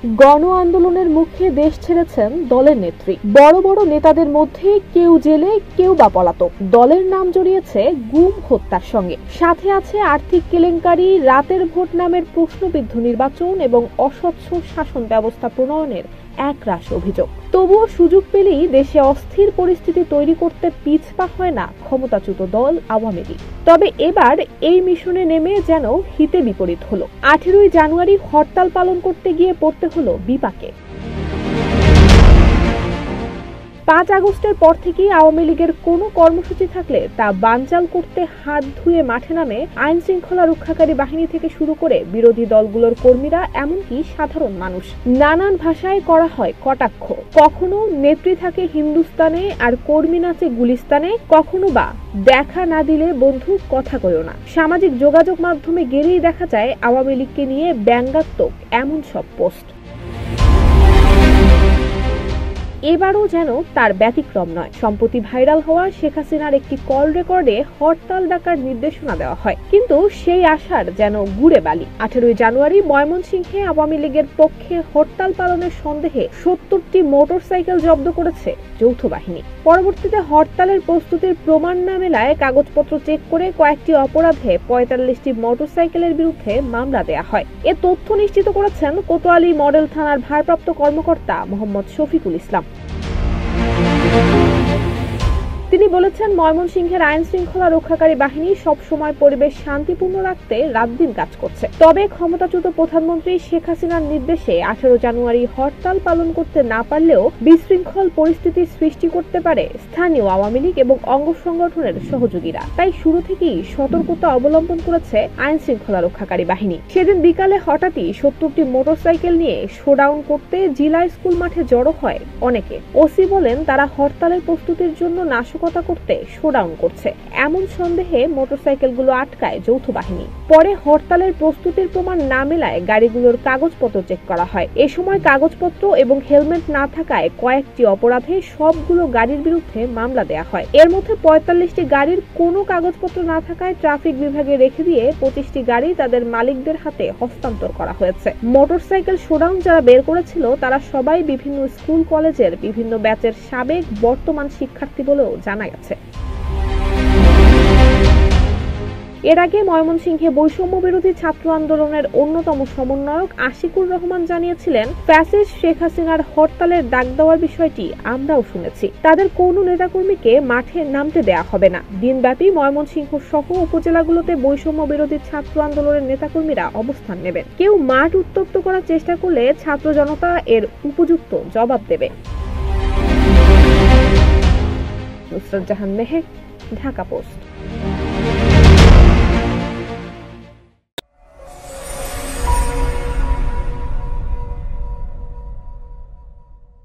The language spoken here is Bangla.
গণ আন্দোলনের মুখে দেশ ছেড়েছেন দলের নেত্রী। বড় বড় নেতাদের মধ্যে কেউ জেলে, কেউ বা পলাতক। দলের নাম জড়িয়েছে গুম হত্যার সঙ্গে। সাথে আছে আর্থিক কেলেঙ্কারি, রাতের ভোট নামের প্রশ্নবিদ্ধ নির্বাচন এবং অস্বচ্ছ শাসন ব্যবস্থা প্রণয়নের একরাশ অভিযোগ। তবুও সুযোগ পেলেই দেশে অস্থির পরিস্থিতি তৈরি করতে পিছপা হয় না ক্ষমতাচ্যুত দল আওয়ামী লীগ। তবে এবার এই মিশনে নেমে যেন হিতে বিপরীত হলো। 18ই জানুয়ারি হরতাল পালন করতে গিয়ে পড়তে হলো বিপাকে। 5 আগস্টের পর থেকেই আওয়ামী লীগের কোনো কর্মসূচি থাকলে তা বানচাল করতে হাত ধুয়ে মাঠে নামে আইন শৃঙ্খলা রক্ষাকারী বাহিনী থেকে শুরু করে বিরোধী দলগুলোর কর্মীরা, এমনকি সাধারণ মানুষ। নানান ভাষায় করা হয় কটাক্ষ। কখনো নেত্রী থাকে হিন্দুস্তানে আর কর্মী নাচে গুলিস্তানে, কখনো বা দেখা না দিলে বন্ধু কথা কইও না। সামাজিক যোগাযোগ মাধ্যমে গেলেই দেখা যায় আওয়ামী লীগকে নিয়ে ব্যঙ্গাত্মক এমন সব পোস্ট। এবারও যেন তার ব্যতিক্রম নয়। সম্প্রতি ভাইরাল হওয়া শেখ হাসিনার একটি কল রেকর্ডে হরতাল ডাকার নির্দেশনা দেওয়া হয়, কিন্তু সেই আশার যেন গুড়ে বালি। 18ই জানুয়ারি ময়মনসিংহে আওয়ামী লীগের পক্ষে হরতাল পালনের সন্দেহে 70টি মোটরসাইকেল জব্দ করেছে যৌথ বাহিনী। পরবর্তীতে হরতালের প্রস্তুতির প্রমাণ না মেলায় কাগজপত্র চেক করে কয়েকটি অপরাধে 45টি মোটরসাইকেলের বিরুদ্ধে মামলা দেয়া হয়। এ তথ্য নিশ্চিত করেছেন কোতোয়ালি মডেল থানার ভারপ্রাপ্ত কর্মকর্তা মোহাম্মদ শফিকুল ইসলাম। তিনি বলেছেন, ময়মনসিংহের আইন শৃঙ্খলা রক্ষাকারী বাহিনী সবসময় পরিবেশ শান্তিপূর্ণ রাখতে রাত দিন কাজ করছে। তবে ক্ষমতাচ্যুত প্রধানমন্ত্রী শেখ হাসিনার নির্দেশে 18 জানুয়ারি হরতাল পালন করতে না পারলেও বিশৃঙ্খল পরিস্থিতি সৃষ্টি করতে পারে স্থানীয় আওয়ামী লীগ এবং অঙ্গ সংগঠনের সহযোগীরা। তাই শুরু থেকেই সতর্কতা অবলম্বন করেছে আইন শৃঙ্খলা রক্ষাকারী বাহিনী। সেদিন বিকালে হঠাৎই 70টি মোটরসাইকেল নিয়ে শোডাউন করতে জিলা স্কুল মাঠে জড়ো হয় অনেকে। ওসি বলেন, তারা হরতালের প্রস্তুতির জন্য নাশকতা করতে শোডাউন করছে। এমন সন্দেহে মোটরসাইকেলগুলো আটকায় যৌথ বাহিনী। পরে হরতালের প্রস্তুতির প্রমাণ না মেলায় গাড়িগুলোর কাগজপত্র চেক করা হয়। এ সময় কাগজপত্র এবং হেলমেট না থাকায় কয়েকটি অপরাধে সবগুলো গাড়ির বিরুদ্ধে মামলা দেয়া হয়। এর মধ্যে 45টি গাড়ির কোনো কাগজপত্র না থাকায় ট্রাফিক বিভাগে রেখে দিয়ে 25টি গাড়ি তাদের মালিকদের হাতে হস্তান্তর করা হয়েছে। মোটরসাইকেল শোডাউন যারা বের করেছিল তারা সবাই বিভিন্ন স্কুল কলেজের বিভিন্ন ব্যাচের সাবেক বর্তমান শিক্ষার্থী বলেও জানা গেছে। এর আগে ময়মনসিংহে বৈষম্য বিরোধী ছাত্র আন্দোলনের অন্যতম সমন্বয়ক আশিকুর রহমান জানিয়েছিলেন, ফ্যাসিস্ট শেখ হাসিনার হরতালের ডাক দেওয়ার বিষয়টি আমরাও শুনেছি। তাদের কোনো নেতাকর্মীকে মাঠে নামতে দেয়া হবে না। দিনব্যাপী ময়মনসিংহ সহ উপজেলাগুলোতে বৈষম্য বিরোধী ছাত্র আন্দোলনের নেতাকর্মীরা অবস্থান নেবেন। কেউ মাঠ উত্তপ্ত করার চেষ্টা করলে ছাত্র জনতা এর উপযুক্ত জবাব দেবে। নুসরাত জাহান মেহের, ঢাকা পোস্ট।